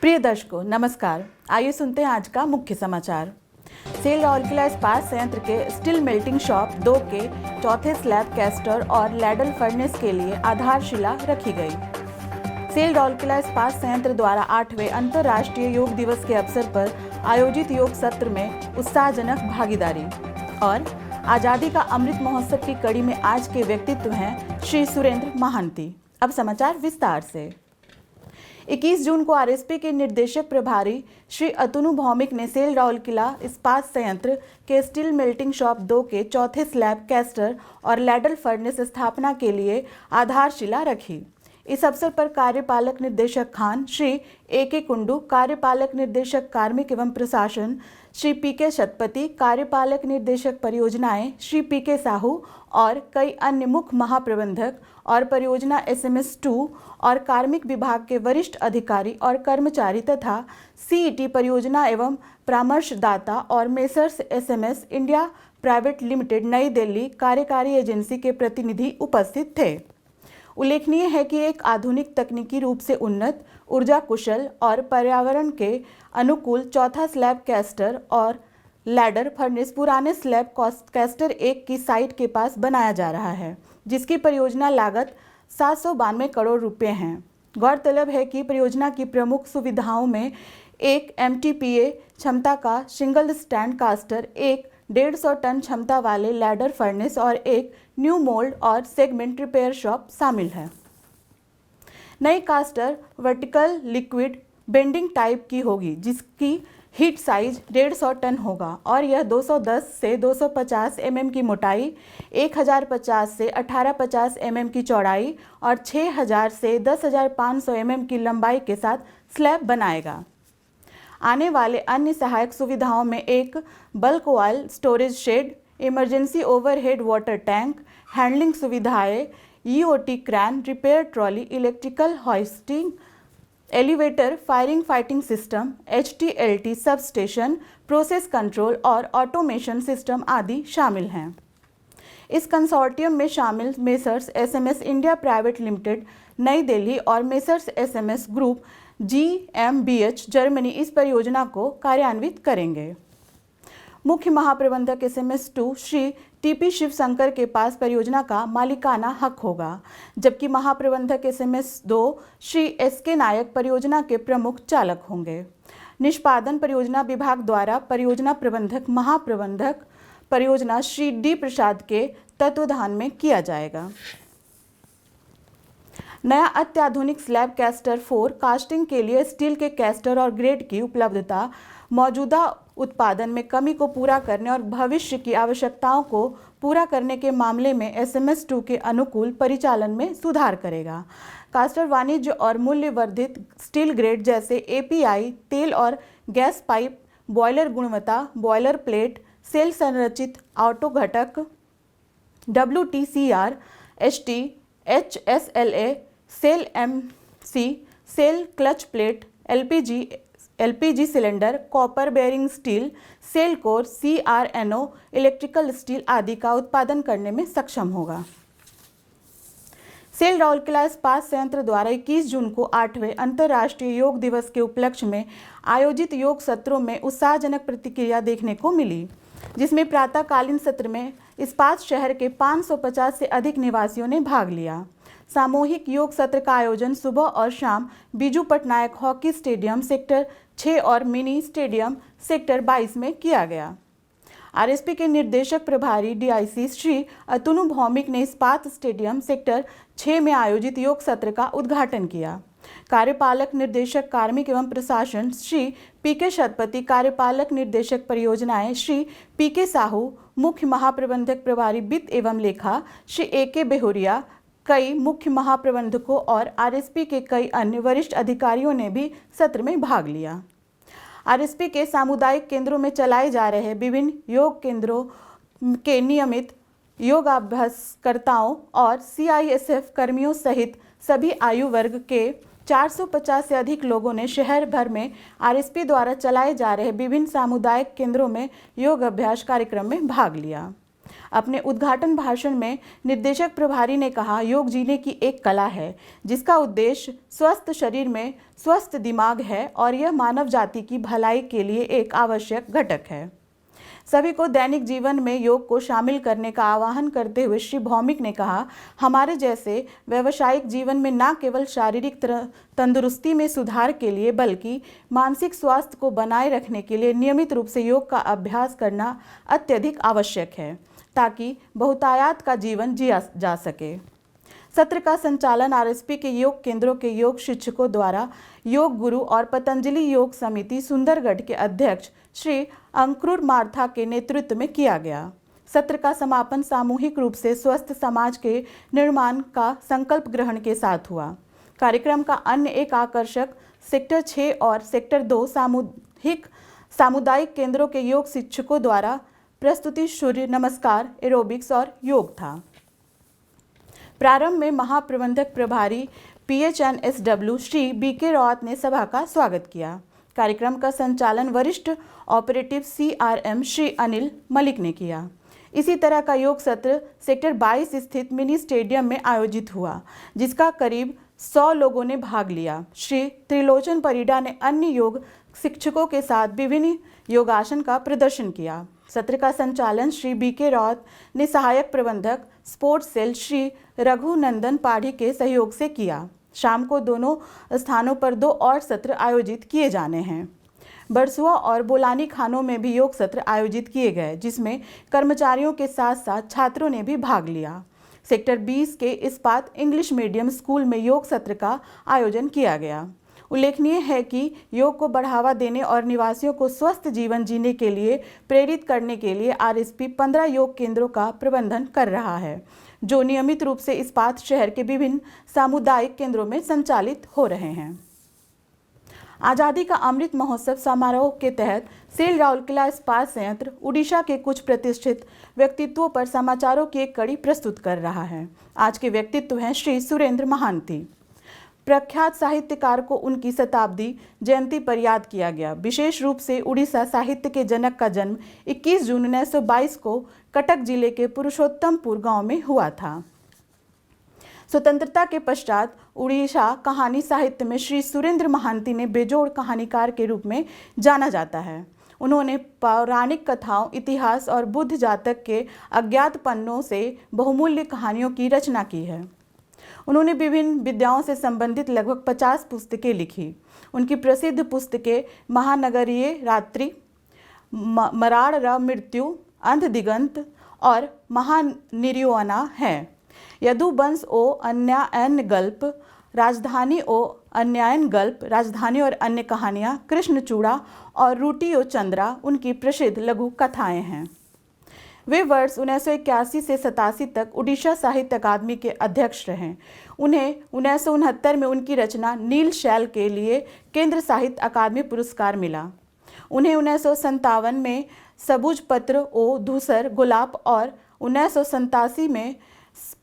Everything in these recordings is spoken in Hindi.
प्रिय दर्शकों नमस्कार। आइए सुनते हैं आज का मुख्य समाचार। सेल राउरकेला इस्पात संयंत्र के स्टील मेल्टिंग शॉप 2 के चौथे स्लैब कैस्टर और लैडल फर्नेस के लिए आधारशिला रखी गई। सेल राउरकेला इस्पात संयंत्र द्वारा 8वें अंतर्राष्ट्रीय योग दिवस के अवसर पर आयोजित योग सत्र में उत्साहजनक भागीदारी और आज़ादी का अमृत महोत्सव की कड़ी में आज के व्यक्तित्व हैं श्री सुरेंद्र महांती। अब समाचार विस्तार से। 21 जून को आरएसपी के निर्देशक प्रभारी श्री अतनु भौमिक ने सेल राउरकेला इस्पात संयंत्र के स्टील मेल्टिंग शॉप 2 के चौथे स्लैब कैस्टर और लैडल फर्नेस स्थापना के लिए आधारशिला रखी। इस अवसर पर कार्यपालक निर्देशक खान श्री ए.के. कुंडू, कार्यपालक निर्देशक कार्मिक एवं प्रशासन श्री पी.के. शतपति, कार्यपालक निर्देशक परियोजनाएं श्री पी.के. साहू और कई अन्य मुख्य महाप्रबंधक और परियोजना एसएमएस 2 और कार्मिक विभाग के वरिष्ठ अधिकारी और कर्मचारी तथा सीईटी परियोजना एवं परामर्शदाता और messrs SMS India private limited Nai Delhi कार्यकारी एजेंसी के प्रतिनिधि उपस्थित थे। उल्लेखनीय है कि एक आधुनिक तकनीकी रूप से उन्नत, ऊर्जा कुशल और पर्यावरण के अनुकूल चौथा स्लैब कैस्टर और लैडर फर्नेस पुराने स्लैब कैस्टर 1 की साइट के पास बनाया जा रहा है, जिसकी परियोजना लागत 792 करोड़ रुपए है। गौरतलब है कि परियोजना की प्रमुख सुविधाओं में एक MTPA क्षमता का सिंगल स्टैंड कास्टर, एक 150 टन क्षमता वाले लैडर फर्नेस और एक न्यू मोल्ड और सेगमेंट रिपेयर शॉप शामिल है। नई caster vertical liquid bending type की होगी, जिसकी हीट साइज 150 टन होगा और यह 210 से 250 mm की मोटाई, 1050 से 1850 mm की चौड़ाई और 6000 से 10500 mm की लंबाई के साथ स्लैब बनाएगा। आने वाले अन्य सहायक सुविधाओं में एक bulk oil storage shed, emergency overhead water tank, handling सुविधाएं, EOT crane, repair trolley, electrical hoisting, elevator, firing fighting system, HTLT substation, process control और ऑटोमेशन सिस्टम आदि शामिल हैं। इस कंसोर्टियम में शामिल messrs SMS India private limited Nai Delhi और messrs SMS group GmbH Germany इस परियोजना को कार्यान्वित करेंगे। मुख्य महाप्रबंधक एसएमएस 2 श्री TP शिवशंकर के पास परियोजना का मालिकाना हक होगा, जबकि महाप्रबंधक एसएमएस 2 श्री SK नायक परियोजना के प्रमुख चालक होंगे। निष्पादन परियोजना विभाग द्वारा परियोजना प्रबंधक महाप्रबंधक परियोजना श्री D प्रसाद के तत्वाधान में किया जाएगा। नया अत्याधुनिक स्लैब कैस्टर 4 कास्टिंग के लिए स्टील के कैस्टर और ग्रेड की उपलब्धता, मौजूदा उत्पादन में कमी को पूरा करने और भविष्य की आवश्यकताओं को पूरा करने के मामले में एसएमएस 2 के अनुकूल परिचालन में सुधार करेगा। कास्टर वाणिज्य और मूल्य वर्धित स्टील ग्रेड जैसे API, तेल और गैस पाइप, बॉयलर गुणवत्ता, बॉयलर प्लेट, सेल संरचित ऑटो घटक, WTCR, HT, HSLA, SAIL MC, SAIL clutch plate, LPG cylinder, copper bearing steel, SAIL core, CRNO, electrical steel आदि का उत्पादन करने में सक्षम होगा। सेल राउरकेला इस्पात संयंत्र द्वारा 21 जून को 8वें अंतर्राष्ट्रीय योग दिवस के उपलक्ष्य में आयोजित योग सत्रों में उत्साहजनक प्रतिक्रिया देखने को मिली, जिसमें प्रातःकालीन सत्र में इस्पात शहर के 550 से अधिक निवासियों ने भाग लिया। सामूहिक योग सत्र का आयोजन सुबह और शाम Biju Patnaik hockey stadium sector 6 और मिनी स्टेडियम सेक्टर 22 में किया गया। आरएसपी के निर्देशक प्रभारी DIC श्री अतनु भौमिक ने इस्पात स्टेडियम सेक्टर 6 में आयोजित योग सत्र का उद्घाटन किया। कार्यपालक निर्देशक कार्मिक एवं प्रशासन श्री पी.के. शतपति, कार्यपालक निर्देशक परियोजनाएं श्री पी.के. साहू, मुख्य महाप्रबंधक प्रभारी वित्त एवं लेखा श्री A.K. बेहुरिया, कई मुख्य महाप्रबंधकों और आरएसपी के कई अन्य वरिष्ठ अधिकारियों ने भी सत्र में भाग लिया। आरएसपी के सामुदायिक केंद्रों में चलाए जा रहे विभिन्न योग केंद्रों के नियमित योगाभ्यासकर्ताओं और CISF कर्मियों सहित सभी आयु वर्ग के 450 से अधिक लोगों ने शहर भर में आरएसपी द्वारा चलाए जा रहे विभिन्न सामुदायिक केंद्रों में योग अभ्यास कार्यक्रम में भाग लिया। अपने उद्घाटन भाषण में निर्देशक प्रभारी ने कहा, योग जीने की एक कला है जिसका उद्देश्य स्वस्थ शरीर में स्वस्थ दिमाग है और यह मानव जाति की भलाई के लिए एक आवश्यक घटक है। सभी को दैनिक जीवन में योग को शामिल करने का आह्वान करते हुए श्री भौमिक ने कहा, हमारे जैसे व्यावसायिक जीवन में न केवल शारीरिक तंदुरुस्ती में सुधार के लिए बल्कि मानसिक स्वास्थ्य को बनाए रखने के लिए नियमित रूप से योग का अभ्यास करना अत्यधिक आवश्यक है ताकि बहुतायात का जीवन जिया जा सके। सत्र का संचालन आरएसपी के योग केंद्रों के योग शिक्षकों द्वारा योग गुरु और पतंजलि योग समिति सुंदरगढ़ के अध्यक्ष श्री अंकुर मार्था के नेतृत्व में किया गया। सत्र का समापन सामूहिक रूप से स्वस्थ समाज के निर्माण का संकल्प ग्रहण के साथ हुआ। कार्यक्रम का अन्य एक आकर्षक सेक्टर 6 और सेक्टर 2 सामुदायिक केंद्रों के योग शिक्षकों द्वारा प्रस्तुति सूर्य नमस्कार, एरोबिक्स और योग था। प्रारंभ में महाप्रबंधक प्रभारी PHNSW श्री BK रावत ने सभा का स्वागत किया। कार्यक्रम का संचालन वरिष्ठ ऑपरेटिव CRM श्री अनिल मलिक ने किया। इसी तरह का योग सत्र सेक्टर 22 स्थित मिनी स्टेडियम में आयोजित हुआ, जिसका करीब 100 लोगों ने भाग लिया। श्री त्रिलोचन परिडा ने अन्य योग शिक्षकों के साथ विभिन्न योगासन का प्रदर्शन किया। सत्र का संचालन श्री BK रावत ने सहायक प्रबंधक स्पोर्ट्स सेल श्री रघुनंदन पाढ़ी के सहयोग से किया। शाम को दोनों स्थानों पर 2 और सत्र आयोजित किए जाने हैं। बरसुआ और बोलानी खानों में भी योग सत्र आयोजित किए गए, जिसमें कर्मचारियों के साथ साथ छात्रों ने भी भाग लिया। सेक्टर 20 के इस्पात इंग्लिश मीडियम स्कूल में योग सत्र का आयोजन किया गया। उल्लेखनीय है कि योग को बढ़ावा देने और निवासियों को स्वस्थ जीवन जीने के लिए प्रेरित करने के लिए आरएसपी 15 योग केंद्रों का प्रबंधन कर रहा है, जो नियमित रूप से इस्पात शहर के विभिन्न सामुदायिक केंद्रों में संचालित हो रहे हैं। आज़ादी का अमृत महोत्सव समारोह के तहत सेल राउरकेला इस्पात संयंत्र उड़ीसा के कुछ प्रतिष्ठित व्यक्तित्वों पर समाचारों की एक कड़ी प्रस्तुत कर रहा है। आज के व्यक्तित्व हैं श्री सुरेंद्र महांती। प्रख्यात साहित्यकार को उनकी शताब्दी जयंती पर याद किया गया। विशेष रूप से उड़ीसा साहित्य के जनक का जन्म 21 जून 1922 को कटक जिले के पुरुषोत्तमपुर गांव में हुआ था। स्वतंत्रता के पश्चात उड़ीसा कहानी साहित्य में श्री सुरेंद्र महांती ने बेजोड़ कहानीकार के रूप में जाना जाता है। उन्होंने पौराणिक कथाओं, इतिहास और बुद्ध जातक के अज्ञात पन्नों से बहुमूल्य कहानियों की रचना की है। उन्होंने विभिन्न विद्याओं से संबंधित लगभग 50 पुस्तकें लिखी। उनकी प्रसिद्ध पुस्तकें महानगरीय रात्रि, मराड़ मृत्यु, अंध दिगंत और महानिर्वाणा हैं। यदुवंश ओ अन्यायन गल्प, राजधानी ओ अन्यायन गल्प, राजधानी और अन्य कहानियाँ, कृष्णचूड़ा और रूटी ओ चंद्रा उनकी प्रसिद्ध लघु कथाएँ हैं। वे वर्ष 1981 से 87 तक उड़ीसा साहित्य अकादमी के अध्यक्ष रहे। उन्हें 1969 में उनकी रचना नील शैल के लिए केंद्र साहित्य अकादमी पुरस्कार मिला। उन्हें 1957 में सबुज पत्र ओ धूसर गुलाब और 1987 में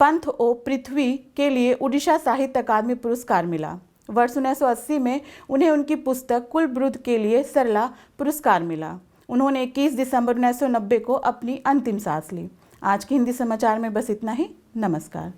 पंथ ओ पृथ्वी के लिए उड़ीसा साहित्य अकादमी पुरस्कार मिला। वर्ष 1980 में उन्हें उनकी पुस्तक कुलवृद्ध के लिए सरला पुरस्कार मिला। उन्होंने 21 दिसंबर 1990 को अपनी अंतिम सांस ली। आज के हिंदी समाचार में बस इतना ही। नमस्कार।